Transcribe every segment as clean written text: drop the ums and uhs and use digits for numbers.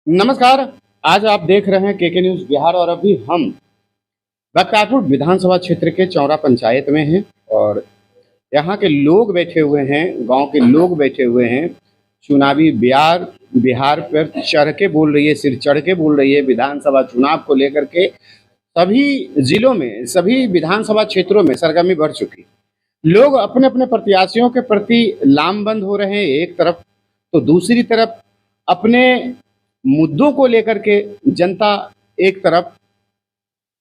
नमस्कार। आज आप देख रहे हैं केके न्यूज़ बिहार और अभी हम बख्तियारपुर विधानसभा क्षेत्र के चौरा पंचायत में हैं और यहाँ के लोग बैठे हुए हैं, गांव के लोग बैठे हुए हैं। चुनावी बिहार पर चढ़ के बोल रही है, सिर चढ़ के बोल रही है। विधानसभा चुनाव को लेकर के सभी जिलों में, सभी विधानसभा क्षेत्रों में सरगर्मी बढ़ चुकी। लोग अपने अपने प्रत्याशियों के प्रति लामबंद हो रहे हैं एक तरफ, तो दूसरी तरफ अपने मुद्दों को लेकर के जनता एक तरफ,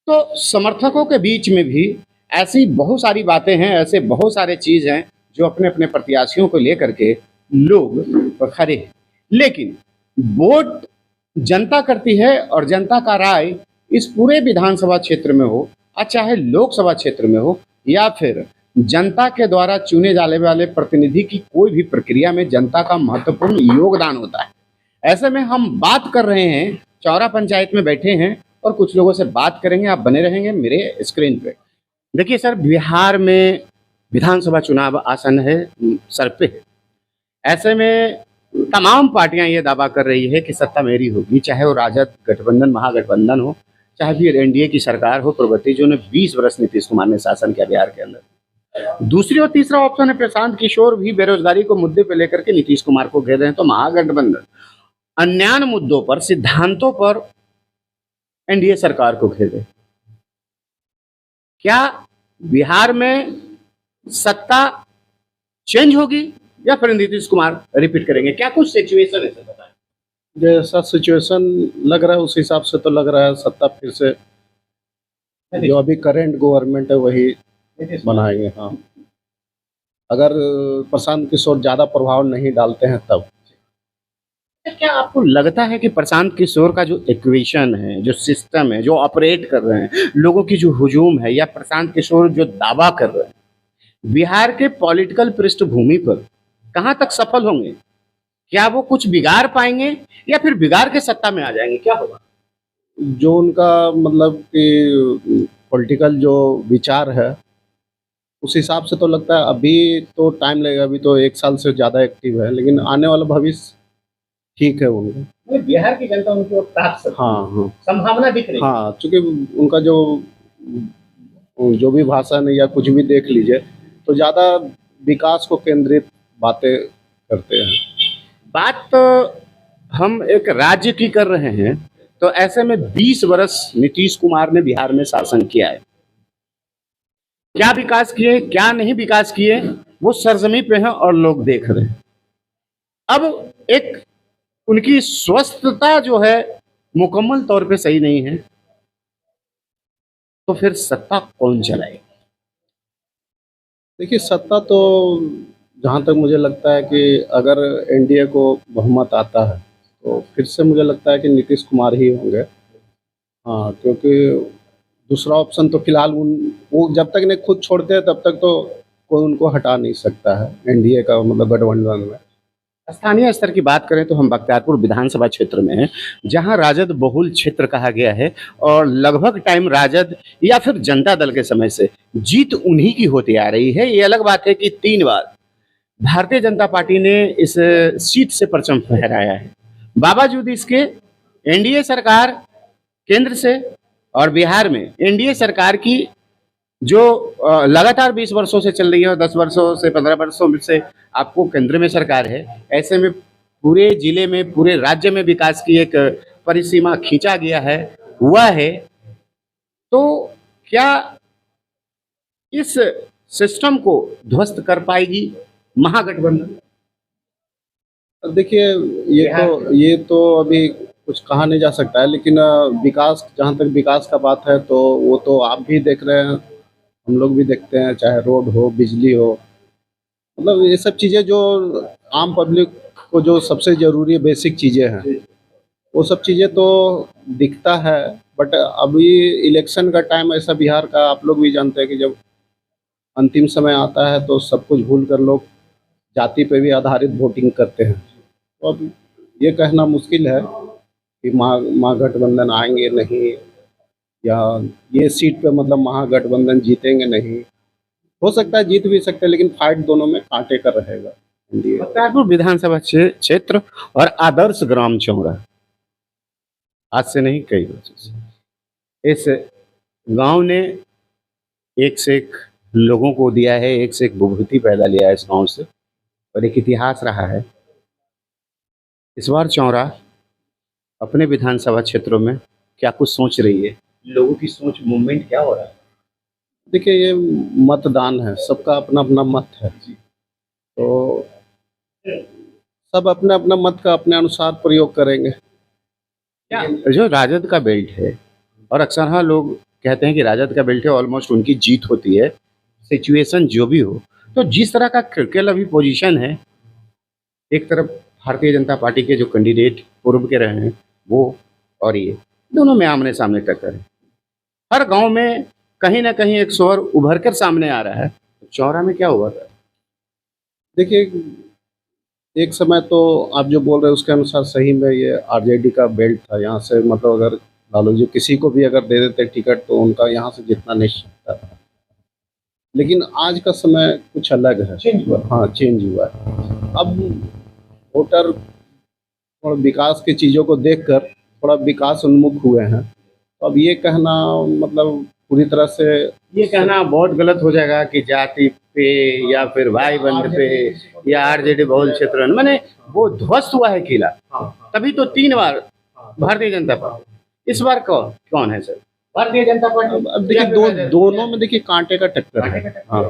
तो समर्थकों के बीच में भी ऐसी बहुत सारी बातें हैं, ऐसे बहुत सारे चीज़ हैं जो अपने अपने प्रत्याशियों को लेकर के लोग खड़े हैं। लेकिन वोट जनता करती है और जनता का राय इस पूरे विधानसभा क्षेत्र में हो, चाहे लोकसभा क्षेत्र में हो या फिर जनता के द्वारा चुने जाने वाले प्रतिनिधि की कोई भी प्रक्रिया में जनता का महत्वपूर्ण योगदान होता है। ऐसे में हम बात कर रहे हैं, चौरा पंचायत में बैठे हैं और कुछ लोगों से बात करेंगे। आप बने रहेंगे मेरे स्क्रीन पे। देखिए सर, बिहार में विधानसभा चुनाव आसन है, सर पे है। ऐसे में तमाम पार्टियां ये दावा कर रही है कि सत्ता मेरी होगी, चाहे वो राजद गठबंधन, महागठबंधन हो, चाहे फिर एनडीए की सरकार हो, प्रवर्ती जो ने 20 वर्ष नीतीश कुमार ने शासन किया बिहार के अंदर। दूसरी और तीसरा ऑप्शन है प्रशांत किशोर भी बेरोजगारी को मुद्दे पे लेकर के नीतीश कुमार को घेर रहे हैं, तो महागठबंधन अन्य मुद्दों पर, सिद्धांतों पर एनडीए सरकार को घेरे। क्या बिहार में सत्ता चेंज होगी या फिर नीतीश कुमार रिपीट करेंगे? क्या कुछ सिचुएशन है सर, बताएं। जैसा सिचुएशन लग रहा है उस हिसाब से तो लग रहा है सत्ता फिर से जो अभी करंट गवर्नमेंट है वही बनाएंगे। हाँ, अगर प्रशांत किशोर ज़्यादा प्रभाव नहीं डालते हैं तब। क्या आपको लगता है कि प्रशांत किशोर का जो इक्वेशन है, जो सिस्टम है, जो ऑपरेट कर रहे हैं, लोगों की जो हुजूम है, या प्रशांत किशोर जो दावा कर रहे हैं, बिहार के पॉलिटिकल पृष्ठभूमि पर कहां तक सफल होंगे? क्या वो कुछ बिगाड़ पाएंगे या फिर बिगाड़ के सत्ता में आ जाएंगे? क्या होगा? जो उनका मतलब कि पॉलिटिकल जो विचार है उस हिसाब से तो लगता है अभी तो टाइम लगेगा, अभी तो 1 साल से ज़्यादा एक्टिव है, लेकिन आने वाला भविष्य ठीक है उनका। बिहार की जनता उनकी ओर ताक सकती है। हाँ, संभावना दिख रही है। हाँ, चूँकि उनका जो भी भाषण या कुछ भी देख लीजिए तो ज़्यादा विकास को केंद्रित बातें करते हैं। बात तो हम एक राज्य की कर रहे हैं, तो ऐसे में 20 वर्ष नीतीश कुमार ने बिहार में शासन किया है। क्या विकास किए, क्या नहीं विकास किए, वो सरजमी पे हैं और लोग देख रहे हैं। अब एक उनकी स्वस्थता जो है मुकम्मल तौर पे सही नहीं है, तो फिर सत्ता कौन चलाएगा? देखिए, सत्ता तो जहाँ तक मुझे लगता है कि अगर एनडीए को बहुमत आता है तो फिर से मुझे लगता है कि नीतीश कुमार ही होंगे। हाँ, क्योंकि दूसरा ऑप्शन तो फिलहाल वो जब तक नहीं खुद छोड़ते हैं तब तक तो कोई उनको हटा नहीं सकता है एनडीए का मतलब गठबंधन में। स्थानीय स्तर की बात करें तो हम बख्तियारपुर विधानसभा क्षेत्र में हैं, जहां राजद बहुल क्षेत्र कहा गया है और लगभग टाइम राजद या फिर जनता दल के समय से जीत उन्हीं की होती आ रही है। ये अलग बात है कि 3 बार भारतीय जनता पार्टी ने इस सीट से परचम फहराया है। बावजूद इसके एनडीए सरकार केंद्र से और बिहार में एनडीए सरकार की जो लगातार 20 वर्षों से चल रही है और 10 वर्षों से 15 वर्षों से आपको केंद्र में सरकार है, ऐसे में पूरे जिले में, पूरे राज्य में विकास की एक परिसीमा खींचा गया है, हुआ है। तो क्या इस सिस्टम को ध्वस्त कर पाएगी महागठबंधन? देखिए, ये तो अभी कुछ कहा नहीं जा सकता है, लेकिन विकास, जहाँ तक विकास का बात है तो वो तो आप भी देख रहे हैं, हम लोग भी देखते हैं, चाहे रोड हो, बिजली हो, मतलब ये सब चीज़ें जो आम पब्लिक को जो सबसे ज़रूरी बेसिक चीज़ें हैं वो सब चीज़ें तो दिखता है। बट अभी इलेक्शन का टाइम ऐसा बिहार का, आप लोग भी जानते हैं कि जब अंतिम समय आता है तो सब कुछ भूल कर लोग जाति पे भी आधारित वोटिंग करते हैं। तो अब ये कहना मुश्किल है कि महागठबंधन आएंगे नहीं, या ये सीट पे मतलब महागठबंधन जीतेंगे नहीं। हो सकता है जीत भी सकते हैं, लेकिन फाइट दोनों में कांटे का रहेगा। बख्तियारपुर विधानसभा क्षेत्र और आदर्श ग्राम चौरा, आज से नहीं, कई वर्षों से इस गांव ने एक से एक लोगों को दिया है, एक से एक विभूति पैदा लिया है इस गांव से, और एक इतिहास रहा है। इस बार चौरा अपने विधानसभा क्षेत्रों में क्या कुछ सोच रही है, लोगों की सोच मूवमेंट क्या हो रहा है? देखिए, ये मतदान है, सबका अपना अपना मत है, तो सब अपने अपना मत का अपने अनुसार प्रयोग करेंगे। क्या जो राजद का बेल्ट है, और अक्सर हाँ लोग कहते हैं कि राजद का बेल्ट है ऑलमोस्ट उनकी जीत होती है, सिचुएशन जो भी हो, तो जिस तरह का क्रिटिकल अभी पोजीशन है, एक तरफ भारतीय जनता पार्टी के जो कैंडिडेट पूर्व के रहे हैं वो, और ये दोनों में आमने सामने टक्कर है। हर गांव में कहीं ना कहीं एक स्वर उभर कर सामने आ रहा है, तो चौरा में क्या हुआ था? देखिए, एक समय तो आप जो बोल रहे हैं उसके अनुसार सही में ये आरजेडी का बेल्ट था। यहाँ से मतलब अगर लालू जी किसी को भी अगर दे देते टिकट तो उनका यहाँ से जितना निश्चित था। लेकिन आज का समय कुछ अलग है, चेंज हुआ। हाँ, चेंज हुआ है। अब वोटर थोड़ा विकास की चीज़ों को देखकर थोड़ा विकास उन्मुख हुए हैं। तो अब ये कहना मतलब पूरी तरह से ये कहना बहुत गलत हो जाएगा कि जाति पे या फिर भाई बंध पे या आरजेडी बहुल क्षेत्र में, मैंने वो ध्वस्त हुआ है किला, तभी तो 3 बार भारतीय जनता पार्टी। इस बार कौन कौन है सर? भारतीय जनता पार्टी। अब देखिए, दोनों में देखिए कांटे का टक्कर है। हाँ,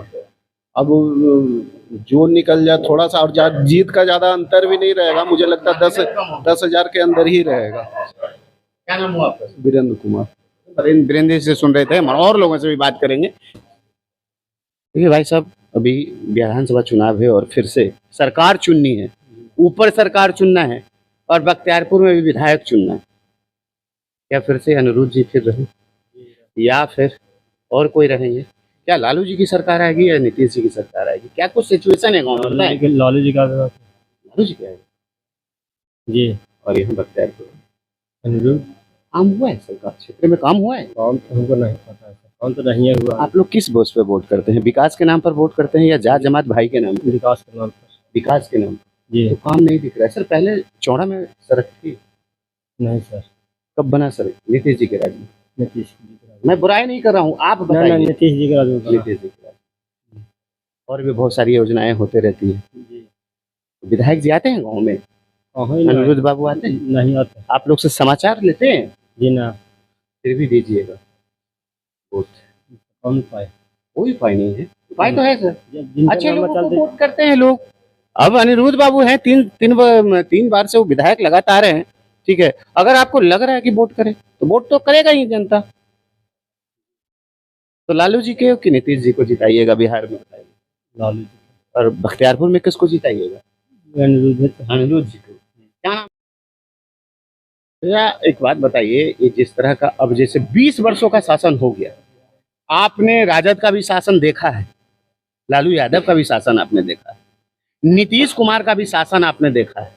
अब जो निकल जाए थोड़ा सा, और जीत का ज्यादा अंतर भी नहीं रहेगा, मुझे लगता है 10,000 के अंदर ही रहेगा। क्या नाम हुआ आपका? वीरेंद्र कुमार। वीरेंद्र से सुन रहे थे, हम और लोगों से भी बात करेंगे। देखिए भाई साहब, अभी विधानसभा चुनाव है और फिर से सरकार चुननी है, ऊपर सरकार चुनना है और बख्तियारपुर में भी विधायक चुनना है। क्या फिर से अनिरुद्ध जी फिर रहे या फिर और कोई रहेंगे? क्या लालू जी की सरकार आएगी या नीतीश जी की सरकार आएगी? क्या कुछ सिचुएशन है गाँव में? लालू जी का लालू जी क्या है जी, और यहाँ बख्तियारपुर अनिरुद्ध काम हुआ है, सरकार क्षेत्र में काम हुआ है? काम तो हमको नहीं पता है, काम तो नहीं हुआ। आप लोग किस बेस पे वोट करते हैं? विकास के नाम पर वोट करते हैं या जात जमात भाई के नाम पर? विकास के नाम पर। विकास के नाम पर जी तो काम नहीं दिख रहा है सर। पहले चौड़ा में सड़क थी, नहीं सर, कब बना सड़क? नीतीश जी के राज में। नीतीश जी का राज। मैं बुराई नहीं कर रहा हूँ, आप नहीं बताइए। नीतीश जी का राज में बना। नीतीश जी के राज में। और भी बहुत सारी योजनाएं होते रहती है। जी, विधायक जी आते हैं गाँव में? कहाँ ही नहीं, अनिरुद्ध बाबू आते हैं? नहीं आते। आप लोग से समाचार लेते हैं? जी ना, फिर भी दीजिएगा वोट। कौन पाए? कोई उपाय नहीं है। उपाय तो है सर, जिनके अच्छे नाम लोगों को चलते वोट करते हैं लोग। अब अनिरुद्ध बाबू हैं, तीन बार से वो विधायक लगातार हैं, ठीक है। अगर आपको लग रहा है कि वोट करें तो वोट तो करेगा ही जनता। तो लालू जी के कि नीतीश जी को जिताइएगा बिहार में, बताइए। लालू जी, और बख्तियारपुर में किसको जिताइएगा? अनिरुद्ध जी को। क्या नाम? या एक बात बताइए, ये जिस तरह का अब जैसे 20 वर्षों का शासन हो गया, आपने राजद का भी शासन देखा है, लालू यादव का भी शासन आपने देखा है, नीतीश कुमार का भी शासन आपने देखा है।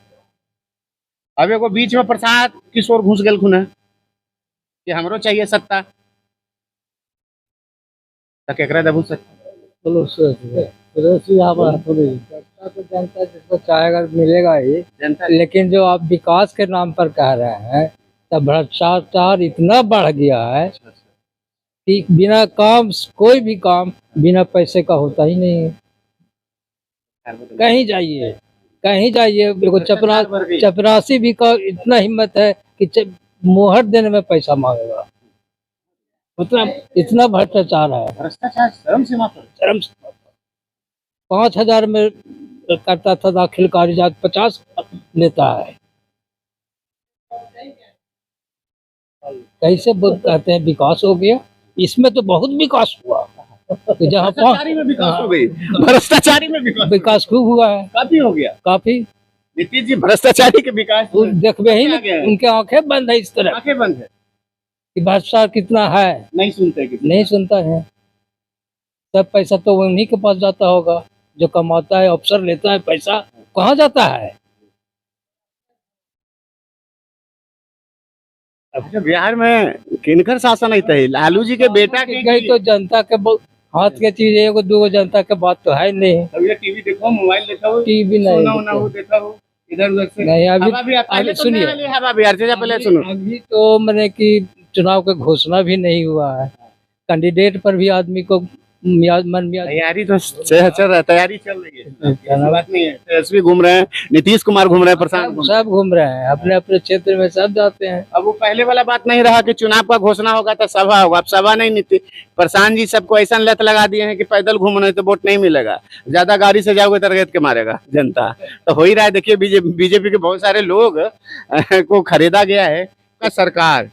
अब एगो बीच में प्रसाद किशोर घुस गए खुना कि हमरो चाहिए सत्ता, तो केकरा दबू सत्ता? बोलो सर, तो जनता जिसको चाहेगा मिलेगा ही, जनता लेकिन जो आप विकास के नाम पर कह रहे हैं, तब भ्रष्टाचार इतना बढ़ गया है कि बिना काम, कोई भी काम बिना पैसे का होता ही नहीं है। कहीं जाइए देखो, चपरासी भी का इतना हिम्मत है कि मोहर देने में पैसा मांगेगा, मतलब इतना भ्रष्टाचार है। भ्रष्टाचार शर्म सीमा पर। 5,000 में करता था दाखिल कागजात, 50 लेता है। कैसे कहते हैं विकास हो गया? इसमें तो बहुत विकास हुआ, जहाँ भ्रष्टाचारी में विकास हो गई, भ्रष्टाचारी में विकास खूब हुआ है, काफी हो गया। काफी। नीतीश जी भ्रष्टाचारी के विकास देखते ही नहीं, उनके आंखें बंद है इस तरह आंखें बंद है कि भ्रष्टाचार कितना है, नहीं सुनते किसी नहीं सुनता है। सब पैसा तो उन्हीं के पास जाता होगा, जो कमाता है, अफसर लेता है, पैसा कहाँ जाता है? अच्छा, बिहार में किनकर शासन है? लालू जी के बेटा के गई तो जनता के हाथ के चीज है, एगो दूगो जनता के बात तो है नहीं। अब ये टीवी देखो, मोबाइल देखो, टीवी नहीं सोना होना हो देखा हो, इधर उधर से नहीं अभी हवा भी पहले अभी तो सुनिए। वाली हवा भी अर्चना पहले सुनो। अभी तो मैंने कि चुनाव का घोषणा भी नहीं हुआ है, कैंडिडेट पर भी आदमी को मन में तैयारी तो चल रहा है, तैयारी चल रही है, ऐसी बात नहीं है। तेजस्वी घूम रहे हैं, नीतीश कुमार घूम रहे हैं, प्रशांत घूम रहे हैं। सब घूम रहे हैं अपने अपने क्षेत्र में, सब जाते हैं। अब वो पहले वाला बात नहीं रहा कि चुनाव का घोषणा होगा तो सभा होगा। अब सभा नहीं नीति, प्रशांत जी सबको ऐसा लत लगा दिए हैं कि पैदल घूमने तो वोट नहीं मिलेगा, ज्यादा गाड़ी से जाओगे तो रगत के मारेगा जनता। तो हो ही रहा है, देखिए बीजेपी के बहुत सारे लोग को खरीदा गया है का सरकार।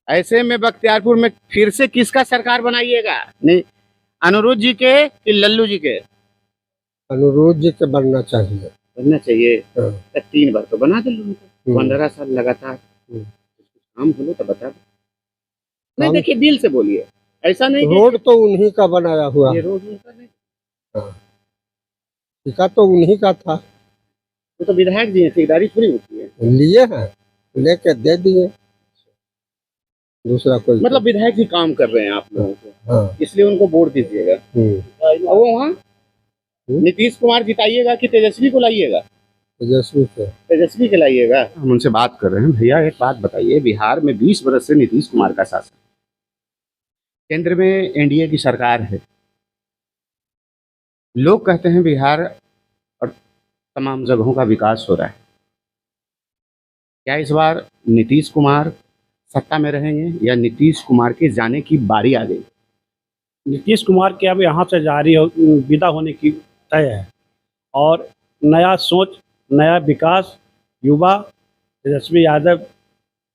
ऐसे में बख्तियारपुर में फिर से किसका सरकार बनाइएगा? नहीं, अनुरुद्ध जी के कि लल्लू जी के? अनुरोध जी के बनना चाहिए। बनना चाहिए। हाँ। तो 3 बार तो बना दे लोगों को, 15 साल लगातार काम बोलो तो बता दो। नहीं देखिए, दिल से बोलिए, ऐसा नहीं कि रोड तो उन्हीं का बनाया हुआ ये है, रोड उनका नहीं, ठेका तो उन्हीं का था, वो तो विधायक जी हैं, ठेकेदारी थोड़ी होती है। लिए हैं, लेके दे दिए, दूसरा कोई मतलब विधायक जी काम कर रहे हैं आप लोगों को, हाँ। इसलिए उनको वोट दीजिएगा। और वो वहाँ नीतीश कुमार जिताइएगा कि तेजस्वी को लाइएगा? तेजस्वी से। तेजस्वी के लाइएगा। हम उनसे बात कर रहे हैं। भैया एक बात बताइए, बिहार में 20 वर्ष से नीतीश कुमार का शासन, केंद्र में एनडीए की सरकार है, लोग कहते हैं बिहार और तमाम जगहों का विकास हो रहा है। क्या इस बार नीतीश कुमार सत्ता में रहेंगे या नीतीश कुमार के जाने की बारी आ गई? नीतीश कुमार के अब यहाँ से विदा होने की तय है, और नया सोच, नया विकास, युवा तेजस्वी यादव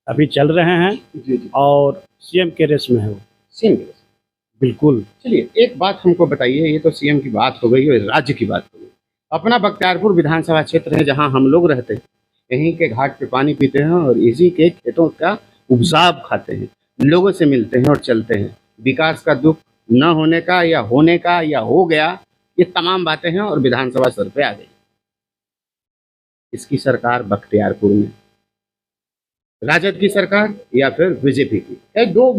अभी चल रहे हैं और सीएम के रेस में है वो। सीएम के रेस? बिल्कुल। चलिए एक बात हमको बताइए, ये तो सीएम की बात हो गई और राज्य की बात हो गई। अपना बख्तियारपुर विधानसभा क्षेत्र है जहां हम लोग रहते हैं, यहीं के घाट पे पानी पीते हैं और इसी के खेतों का उपजाव खाते हैं, लोगों से मिलते हैं और चलते हैं। विकास का दुख न होने का या होने का या हो गया, ये तमाम बातें हैं और विधानसभा सर पे आ गई। इसकी सरकार बख्तियारपुर में राजद की सरकार या फिर बीजेपी की? ये 2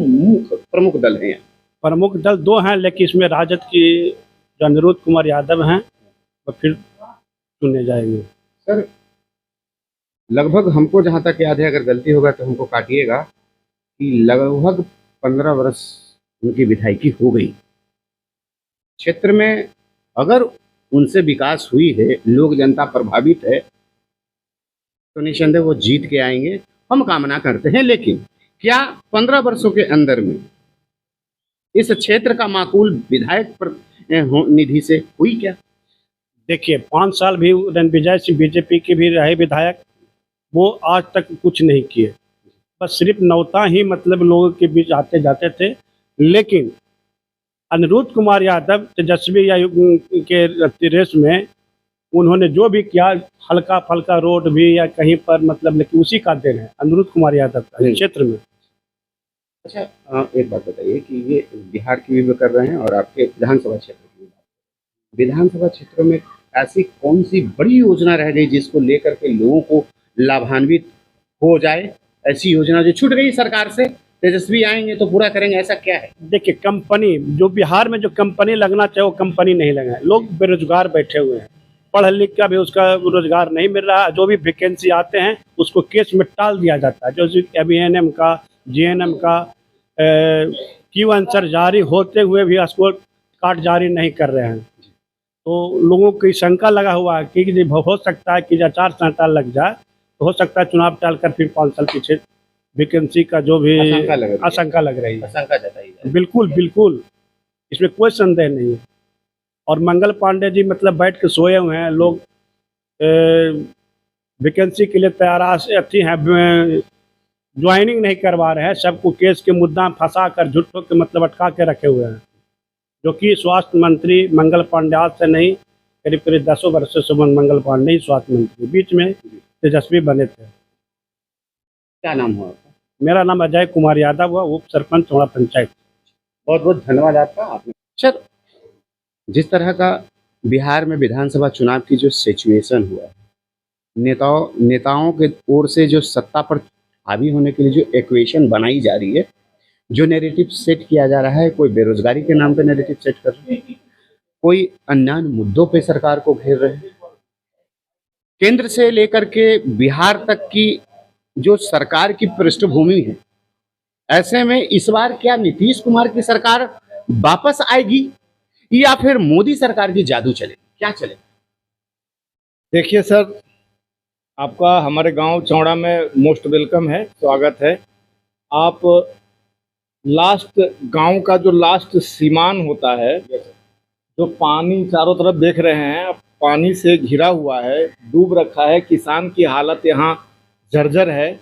प्रमुख दल हैं यहाँ। प्रमुख दल 2 हैं, लेकिन इसमें राजद की जो अनुरुद्ध कुमार यादव हैं वो फिर चुने जाएंगे। सर लगभग हमको जहाँ तक याद है, अगर गलती होगा तो हमको काटिएगा, कि लगभग 15 वर्ष उनकी विधायकी हो गई। क्षेत्र में अगर उनसे विकास हुई है, लोग जनता प्रभावित है, तो निसंदेह वो जीत के आएंगे, हम कामना करते हैं। लेकिन क्या 15 वर्षों के अंदर में इस क्षेत्र का माकूल विधायक निधि से हुई क्या? देखिए 5 साल भी रणविजय सिंह बीजेपी के भी रहे विधायक, वो आज तक कुछ नहीं किए, बस सिर्फ नौता ही मतलब लोगों के बीच आते जाते थे। लेकिन अनुरुद्ध कुमार यादव तेजस्वी के रेस में उन्होंने जो भी किया, हल्का फल्का रोड भी या कहीं पर मतलब, लेकिन उसी का देन है अनुरुद्ध कुमार यादव का क्षेत्र में। अच्छा एक बात बताइए कि ये बिहार की भी कर रहे हैं और आपके विधानसभा क्षेत्र की भी। विधानसभा क्षेत्रों में ऐसी कौन सी बड़ी योजना रह गई जिसको लेकर के लोगों को लाभान्वित हो जाए? ऐसी योजना जो छूट गई सरकार से, तेजस्वी आएंगे तो पूरा करेंगे, ऐसा क्या है? देखिए कंपनी, जो बिहार में जो कंपनी लगना चाहिए वो कंपनी नहीं लगा है, लोग बेरोजगार बैठे हुए हैं, पढ़ लिख का भी उसका रोजगार नहीं मिल रहा। जो भी वैकेंसी आते हैं उसको केस में टाल दिया जाता है। जो ABNM का, GNM का क्यू आंसर जारी होते हुए भी स्कोर कार्ड जारी नहीं कर रहे हैं, तो लोगों की शंका लगा हुआ है कि हो सकता है कि आचार संहिता लग जाए, तो हो सकता है चुनाव टालकर फिर 5 साल पीछे वैकेंसी का जो भी आशंका लग रही है। आशंका जताई जाए। बिल्कुल बिल्कुल, इसमें कोई संदेह नहीं है। और मंगल पांडे जी मतलब बैठ के सोए हुए हैं, लोग वैकेंसी के लिए तैयार अच्छी हैं, ज्वाइनिंग नहीं करवा रहे हैं, सबको केस के मुद्दा फंसा कर झूठों के मतलब अटका के रखे हुए हैं। जो कि स्वास्थ्य मंत्री मंगल पांडे आज से नहीं, करीब करीब 10 वर्ष से सुमन मंगल पांडे ही स्वास्थ्य मंत्री, बीच में तेजस्वी बने थे। क्या नाम हुआ आपका? मेरा नाम अजय कुमार यादव हुआ, उप सरपंच चौड़ा पंचायत। बहुत बहुत धन्यवाद आपका। आपने सर जिस तरह का बिहार में विधानसभा चुनाव की जो सिचुएशन हुआ है, नेताओं के ओर से जो सत्ता पर हावी होने के लिए जो इक्वेशन बनाई जा रही है, जो नैरेटिव सेट किया जा रहा है, कोई बेरोजगारी के नाम पे नैरेटिव सेट कर रहे हैं, कोई अन्य मुद्दों पे सरकार को घेर रहे हैं, केंद्र से लेकर के बिहार तक की जो सरकार की पृष्ठभूमि है, ऐसे में इस बार क्या नीतीश कुमार की सरकार वापस आएगी या फिर मोदी सरकार की जादू चलेगी, क्या चलेगा? देखिए सर, आपका हमारे गांव चौड़ा में मोस्ट वेलकम है, स्वागत है। आप लास्ट गांव का जो लास्ट सीमान होता है, जो पानी चारों तरफ देख रहे हैं, पानी से घिरा हुआ है, डूब रखा है, किसान की हालत यहाँ जर्जर है,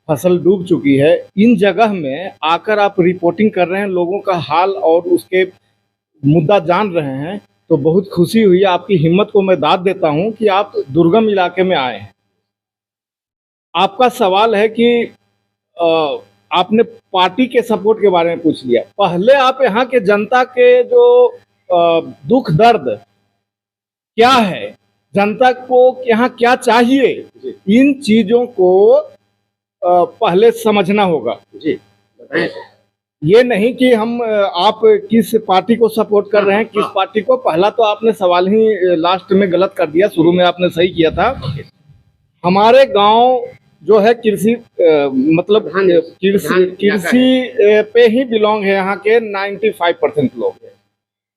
फसल डूब चुकी है। इन जगह में आकर आप रिपोर्टिंग कर रहे हैं, लोगों का हाल और उसके मुद्दा जान रहे हैं, तो बहुत खुशी हुई। आपकी हिम्मत को मैं दाद देता हूं कि आप दुर्गम इलाके में आए हैं। आपका सवाल है कि आपने पार्टी के सपोर्ट के बारे में पूछ लिया। पहले आप यहाँ के जनता के जो दुख दर्द क्या है, जनता को यहाँ क्या चाहिए, इन चीजों को पहले समझना होगा। जी बताएं। ये नहीं कि हम आप किस पार्टी को सपोर्ट कर रहे हैं, किस पार्टी को। पहला तो आपने सवाल ही लास्ट में गलत कर दिया, शुरू में आपने सही किया था। हमारे गांव जो है कृषि मतलब कृषि पे ही बिलोंग है। यहाँ के 95% लोग हैं,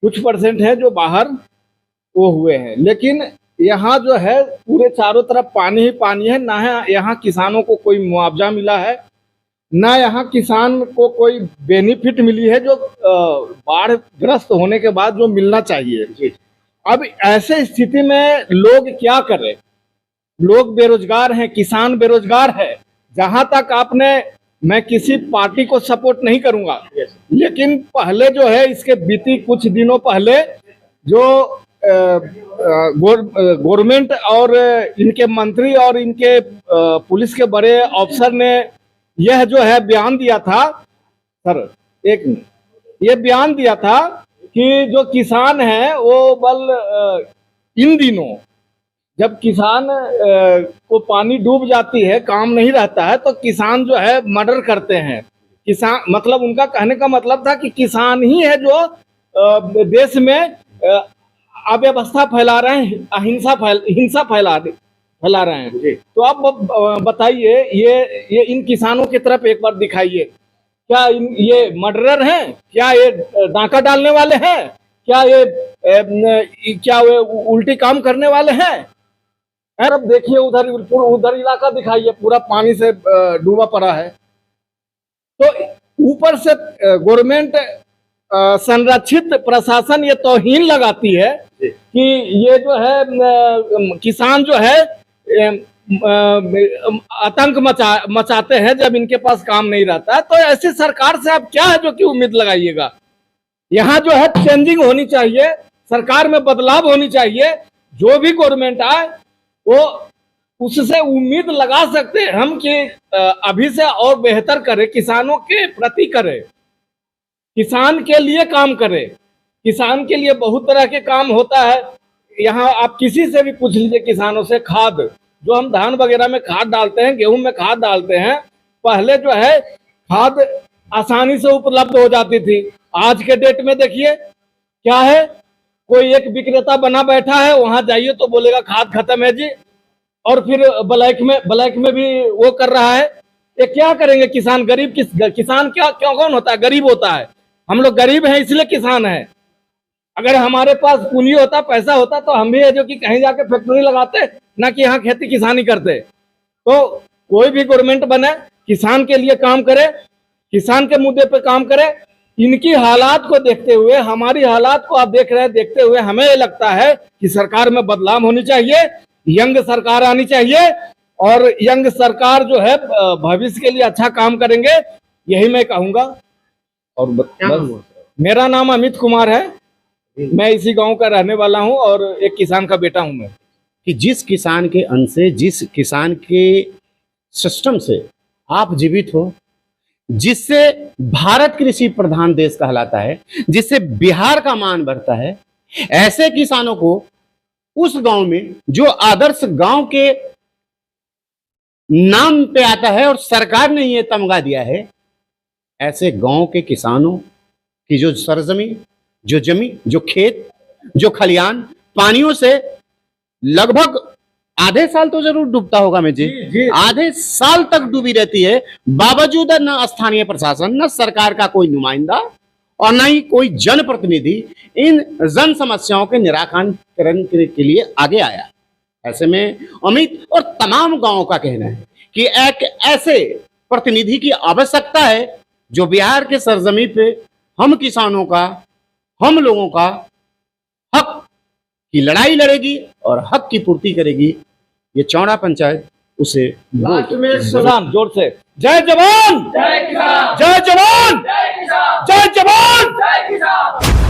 कुछ परसेंट है जो बाहर वो हुए हैं, लेकिन यहाँ जो है पूरे चारों तरफ पानी ही पानी है। ना है यहाँ किसानों को कोई मुआवजा मिला है, ना यहाँ किसान को कोई बेनिफिट मिली है जो बाढ़ ग्रस्त होने के बाद जो मिलना चाहिए। अब ऐसे स्थिति में लोग क्या करें? लोग बेरोजगार हैं, किसान बेरोजगार है। जहां तक आपने, मैं किसी पार्टी को सपोर्ट नहीं करूंगा, लेकिन पहले जो है इसके बीती कुछ दिनों पहले जो गवर्नमेंट और इनके मंत्री और इनके पुलिस के बड़े अफसर ने यह जो है बयान दिया था सर, एक मिनट, ये बयान दिया था कि जो किसान है वो बल इन दिनों जब किसान को पानी डूब जाती है, काम नहीं रहता है, तो किसान जो है मर्डर करते हैं। किसान मतलब उनका कहने का मतलब था कि किसान ही है जो देश में अव्यवस्था फैला रहे हैं, हिंसा फैला रहे हैं। तो आप बताइए, ये इन किसानों की तरफ एक बार दिखाइए। क्या ये मर्डरर हैं? क्या ये डाका डालने वाले हैं? क्या ये उल्टी काम करने वाले हैं? अब देखिए उधर इलाका दिखाइए, पूरा पानी से डूबा पड़ा है। तो ऊपर से गवर्नमेंट संरक्षित प्रशासन ये तौहीन लगाती है कि ये जो है किसान जो है आतंक मचाते हैं जब इनके पास काम नहीं रहता है। तो ऐसी सरकार से आप क्या है जो कि उम्मीद लगाइएगा? यहाँ जो है चेंजिंग होनी चाहिए, सरकार में बदलाव होनी चाहिए। जो भी गवर्नमेंट आए वो उससे उम्मीद लगा सकते हैं हम कि अभी से और बेहतर करे, किसानों के प्रति करे, किसान के लिए काम करे। किसान के लिए बहुत तरह के काम होता है। यहाँ आप किसी से भी पूछ लीजिए किसानों से, खाद जो हम धान वगैरह में खाद डालते हैं, गेहूं में खाद डालते हैं, पहले जो है खाद आसानी से उपलब्ध हो जाती थी। आज के डेट में देखिए क्या है, कोई एक विक्रेता बना बैठा है, वहां जाइए तो बोलेगा खाद खत्म है जी, और फिर ब्लैक में भी वो कर रहा है। ये क्या करेंगे किसान? गरीब किसान क्या क्यों कौन होता है? गरीब होता है। हम लोग गरीब हैं इसलिए किसान हैं। अगर हमारे पास पूंजी होता, पैसा होता, तो हम भी है जो कि कहीं जाके फैक्ट्री लगाते, ना कि यहाँ खेती किसानी करते। तो कोई भी गवर्नमेंट बने, किसान के लिए काम करे, किसान के मुद्दे पे काम करे। इनकी हालात को देखते हुए, हमारी हालात को आप देख रहे हैं, देखते हुए हमें ये लगता है कि सरकार में बदलाव होनी चाहिए, यंग सरकार आनी चाहिए, और यंग सरकार जो है भविष्य के लिए अच्छा काम करेंगे, यही मैं कहूंगा। और बस मेरा नाम अमित कुमार है, मैं इसी गांव का रहने वाला हूं और एक किसान का बेटा हूं मैं। कि जिस किसान के अन्न से, जिस किसान के सिस्टम से आप जीवित हो, जिससे भारत कृषि प्रधान देश कहलाता है, जिससे बिहार का मान बढ़ता है, ऐसे किसानों को उस गांव में जो आदर्श गांव के नाम पे आता है और सरकार ने ये तमगा दिया है, ऐसे गांव के किसानों की जो सरजमी, जो जमीन, जो खेत, जो खलियान पानियों से लगभग आधे साल तो जरूर डूबता होगा मैं जी, आधे साल तक डूबी रहती है, बावजूद न स्थानीय प्रशासन, न सरकार का कोई नुमाइंदा और न ही कोई जनप्रतिनिधि इन जन समस्याओं के निराकरण के लिए आगे आया। ऐसे में अमित और तमाम गांवों का कहना है कि एक ऐसे प्रतिनिधि की आवश्यकता है जो बिहार के सरजमीन पे हम किसानों का, हम लोगों का हक की लड़ाई लड़ेगी और हक की पूर्ति करेगी। ये चौड़ा पंचायत उसे लास्ट में सलाम जोर से, जय जवान जय किसान, जय जवान जय किसान, जय जवान जय किसान।